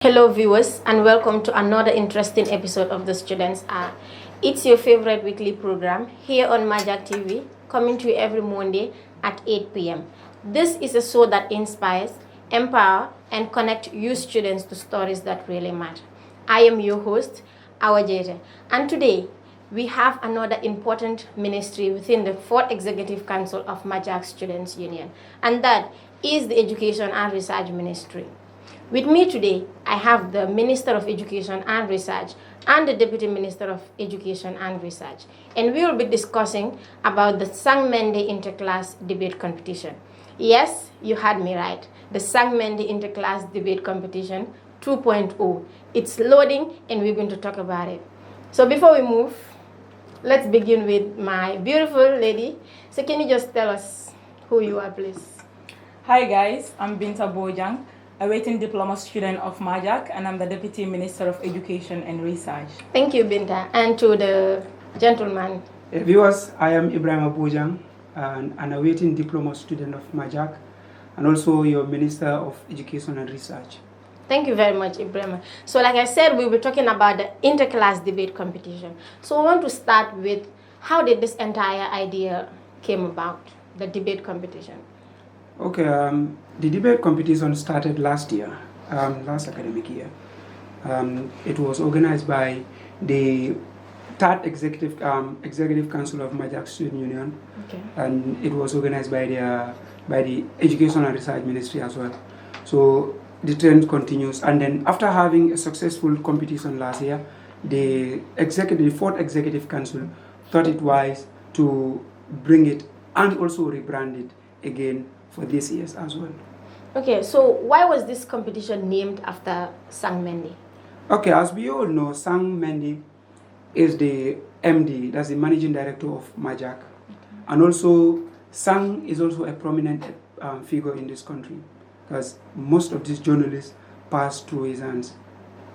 Hello, viewers, and welcome to another interesting episode of the Students Are. It's your favorite weekly program here on Majak TV, coming to you every Monday at 8 p.m. This is a show that inspires, empower, and connect you students to stories that really matter. I am your host, Hour Ep4, and today we have another important ministry within the fourth Executive Council of Majak Students Union, and that is the Education and Research Ministry. With me today, I have the Minister of Education and Research and the Deputy Minister of Education and Research. And we will be discussing about the Sangmende Interclass Debate Competition. Yes, you heard me right. The Sangmende Interclass Debate Competition 2.0. It's loading and we're going to talk about it. So before we move, let's begin with my beautiful lady. So can you just tell us who you are, please? Hi guys, I'm Binta Bojang, a waiting diploma student of Majak, and I'm the Deputy Minister of Education and Research. Thank you, Binta. And to the gentleman. Viewers, I am Ibrahim Abujang, and an awaiting diploma student of Majak, and also your Minister of Education and Research. Thank you very much, Ibrahim. So like I said, we were talking about the interclass debate competition. So I want to start with how did this entire idea came about, the debate competition? Okay, the debate competition started last year, last academic year. It was organized by the third executive council of Majak Student Union, Okay. and it was organized by the Education and Research Ministry as well. So the trend continues, and then after having a successful competition last year, the fourth executive council thought it wise to bring it and also rebrand it again for this year as well. Okay, so why was this competition named after Sang Mendi? Okay, as we all know, Sang Mendi is the MD, that's the managing director of Majak. Okay. And also, Sang is also a prominent figure in this country, because most of these journalists passed through his hands.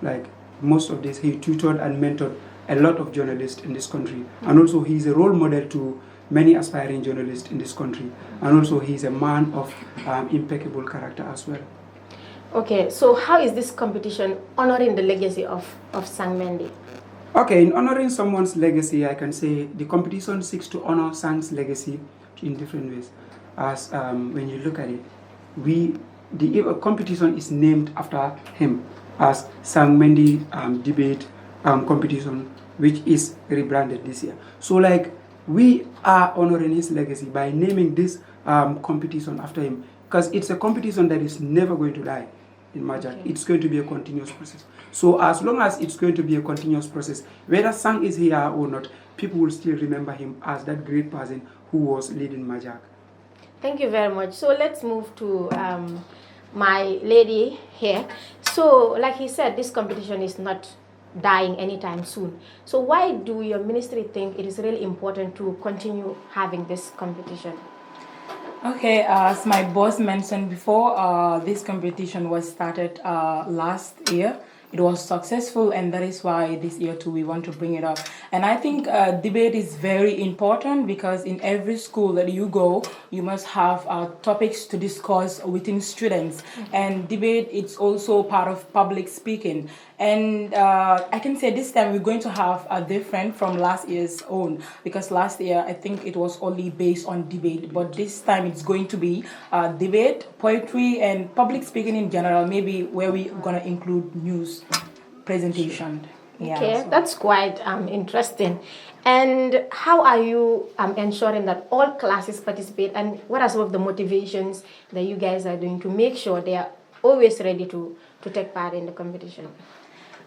Like most of this, he tutored and mentored a lot of journalists in this country. Mm-hmm. And also, he's a role model to many aspiring journalists in this country, and also he's a man of impeccable character as well. Okay, so how is this competition honoring the legacy of Sang Mendi? Okay, in honoring someone's legacy, I can say the competition seeks to honor Sang's legacy in different ways. As when you look at it, the competition is named after him as Sang Mendi debate competition, which is rebranded this year. So like, we are honoring his legacy by naming this competition after him, because it's a competition that is never going to die in Majak. Okay. It's going to be a continuous process. So as long as it's going to be a continuous process, whether Sang is here or not, people will still remember him as that great person who was leading Majak. Thank you very much. So let's move to my lady here. So like he said, this competition is not dying anytime soon. So why do your ministry think it is really important to continue having this competition? Okay, as my boss mentioned before, this competition was started last year. It was successful, and that is why this year too we want to bring it up. And I think debate is very important, because in every school that you go, you must have topics to discuss within students. Mm-hmm. And debate, it's also part of public speaking. And I can say this time we're going to have a different from last year's own, because last year I think it was only based on debate, but this time it's going to be debate, poetry, and public speaking in general, maybe where we're going to include news presentation. Yeah, okay, so that's quite interesting. And how are you ensuring that all classes participate, and what are some of the motivations that you guys are doing to make sure they are always ready to take part in the competition?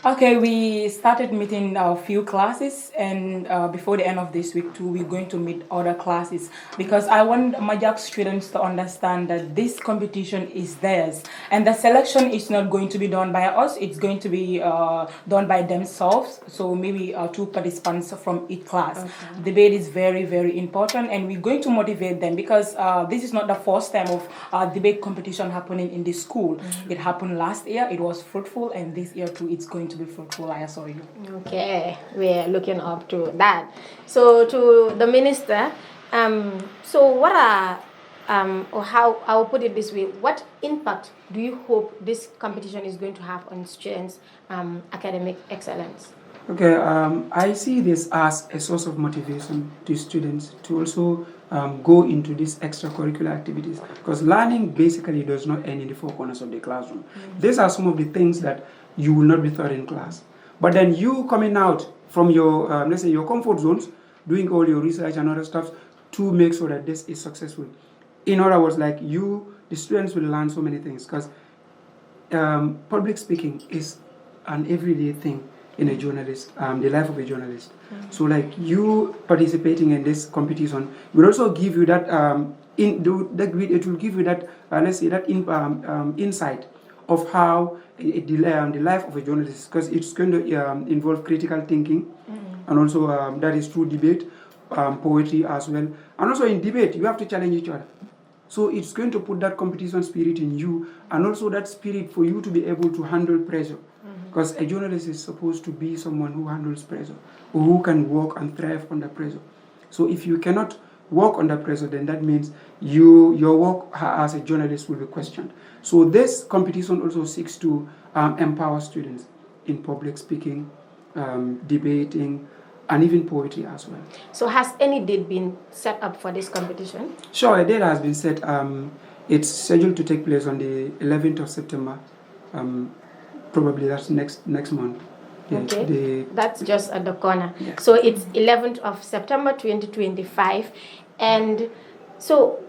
Okay, we started meeting a few classes, and before the end of this week too, we're going to meet other classes, because I want Majak students to understand that this competition is theirs, and the selection is not going to be done by us, it's going to be done by themselves. So maybe 2 participants from each class. Okay. Debate is very, very important, and we're going to motivate them, because this is not the first time of debate competition happening in this school. Mm-hmm. It happened last year, it was fruitful, and this year too it's going to be fruitful, I assure you. Okay, we're looking up to that. So to the minister, so what are or how I will put it this way, what impact do you hope this competition is going to have on students' academic excellence? Okay, I see this as a source of motivation to students to also go into these extracurricular activities, because learning basically does not end in the four corners of the classroom. These are some of the things that you will not be taught in class. But then you coming out from your, let's say, your comfort zones, doing all your research and other stuff to make sure that this is successful. In other words, like the students will learn so many things, because public speaking is an everyday thing in a journalist, the life of a journalist. So like you participating in this competition will also give you that, it will give you that, let's say, that insight of how the life of a journalist, because it's going to involve critical thinking, and also that is through debate, poetry as well. And also in debate, you have to challenge each other. So it's going to put that competition spirit in you, and also that spirit for you to be able to handle pressure. Because a journalist is supposed to be someone who handles pressure, or who can work and thrive under pressure. So if you cannot work under pressure, then that means your work as a journalist will be questioned. So this competition also seeks to empower students in public speaking, debating, and even poetry as well. So has any date been set up for this competition? Sure, a date has been set. It's scheduled to take place on the 11th of September. Probably that's next month. Yeah, okay, that's just at the corner. Yeah. So it's 11th of September 2025. And so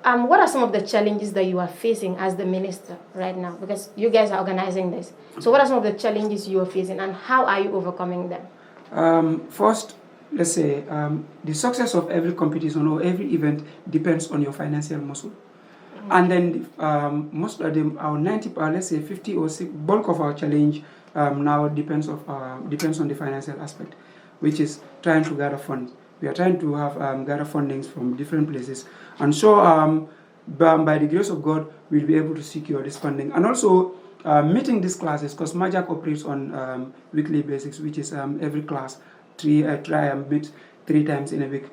what are some of the challenges that you are facing as the minister right now? Because you guys are organizing this. So what are some of the challenges you are facing, and how are you overcoming them? First, let's say the success of every competition or every event depends on your financial muscle. And then most of them, our 90, let's say 50 or 60, bulk of our challenge now depends on the financial aspect, which is trying to gather funds. We are trying to have gather fundings from different places, and so by the grace of God, we'll be able to secure this funding. And also meeting these classes, because Majak operates on weekly basis, which is every class meet 3 times in a week.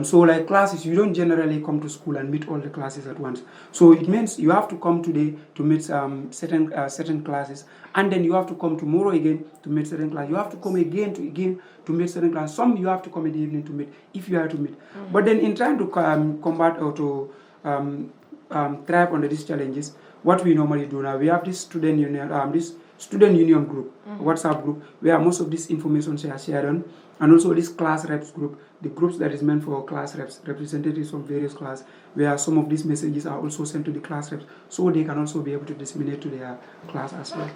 So like classes, you don't generally come to school and meet all the classes at once. So it means you have to come today to meet certain classes, and then you have to come tomorrow again to meet certain classes. You have to come again to meet certain classes. Some you have to come in the evening to meet if you are to meet. But then in trying to combat or to thrive under these challenges, what we normally do now, we have this student union group, WhatsApp group, where most of this information are shared on, and also this class reps group, the groups that is meant for class reps, representatives from various classes, where some of these messages are also sent to the class reps, so they can also be able to disseminate to their class as well.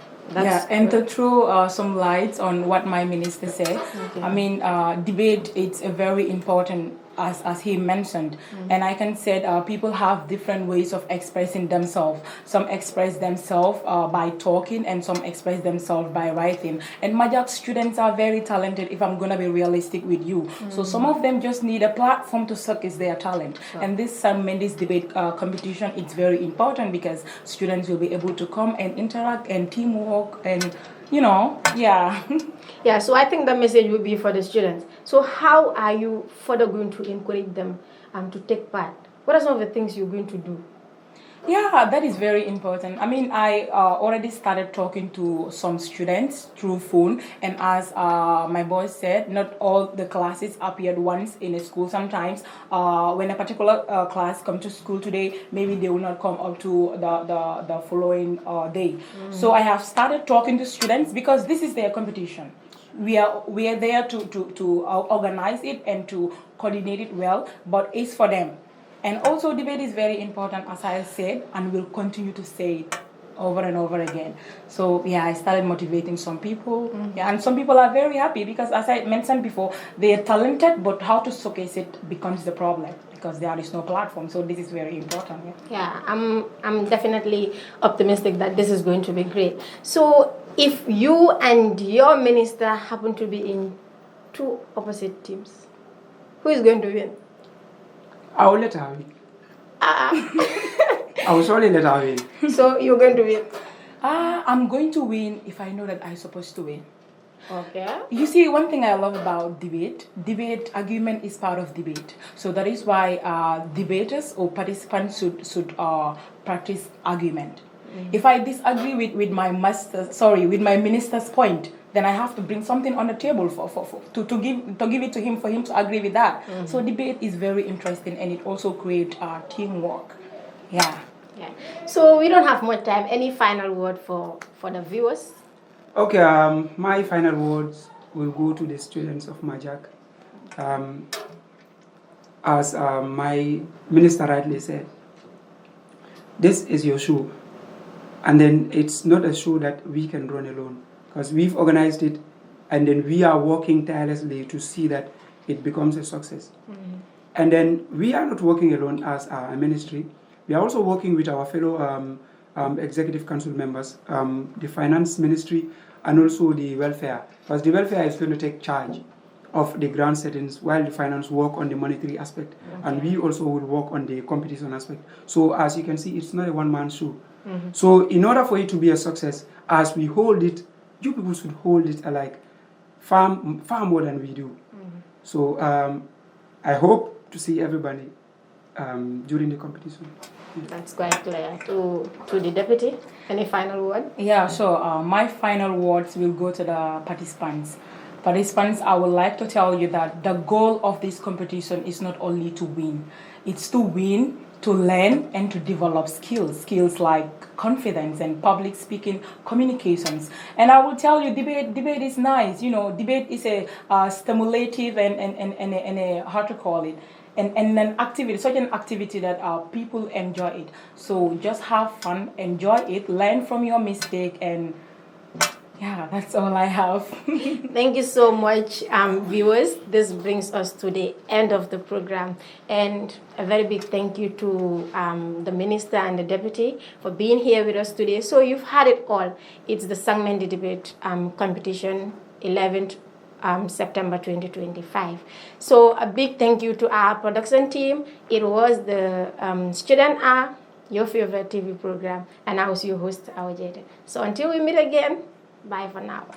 And to throw some lights on what my minister said, okay. I mean, debate, it's a very important, as he mentioned, and I can say people have different ways of expressing themselves. Some express themselves by talking, and some express themselves by writing. And Majak students are very talented, if I'm going to be realistic with you. So some of them just need a platform to showcase their talent. Sure. And this Mendes debate competition, it's very important, because students will be able to come and interact and teamwork and, Yeah, so I think the message will be for the students. So how are you further going to encourage them to take part? What are some of the things you're going to do? Yeah, that is very important. I mean, I already started talking to some students through phone, and as my boss said, not all the classes appeared once in a school. Sometimes when a particular class come to school today, maybe they will not come up to the following day. So I have started talking to students, because this is their competition. We are there to organize it and to coordinate it well, but it's for them. And also debate is very important, as I said, and will continue to say it over and over again. So I started motivating some people, and some people are very happy, because as I mentioned before, they are talented, but how to showcase it becomes the problem, because there is no platform. So this is very important. Yeah, I'm definitely optimistic that this is going to be great. So if you and your minister happen to be in 2 opposite teams, who is going to win? I will let her win. I will surely let her win. So you're going to win? I'm going to win if I know that I'm supposed to win. Okay. You see, one thing I love about debate argument is part of debate. So that is why debaters or participants should practice argument. If I disagree with my with my minister's point, then I have to bring something on the table to give it to him for him to agree with that. So debate is very interesting, and it also creates teamwork. Yeah. Yeah. So we don't have much time. Any final word for the viewers? Okay, my final words will go to the students of Majak. As my minister rightly said, this is your show. And then it's not a show that we can run alone, because we've organized it, and then we are working tirelessly to see that it becomes a success. And then we are not working alone as a ministry. We are also working with our fellow executive council members, the finance ministry, and also the welfare, because the welfare is going to take charge of the ground settings while the finance work on the monetary aspect, and we also will work on the competition aspect. So as you can see, it's not a one-man show. So in order for it to be a success, as we hold it, you people should hold it like far more than we do. So I hope to see everybody during the competition. That's quite clear. To the deputy, any final word? Yeah, so my final words will go to the participants. Participants, I would like to tell you that the goal of this competition is not only to win. It's to win, to learn, and to develop skills like confidence and public speaking, communications. And I will tell you, debate is nice. You know, debate is a stimulative and a how to call it, and an activity, such an activity that people enjoy it. So just have fun, enjoy it, learn from your mistake, and yeah, that's all I have. Thank you so much, viewers. This brings us to the end of the program. And a very big thank you to the minister and the deputy for being here with us today. So you've had it all. It's the Sangmendi Debate competition, 11th September 2025. So a big thank you to our production team. It was the Student Hour, your favorite TV program. And I was your host, Awajede. So until we meet again, bye for now.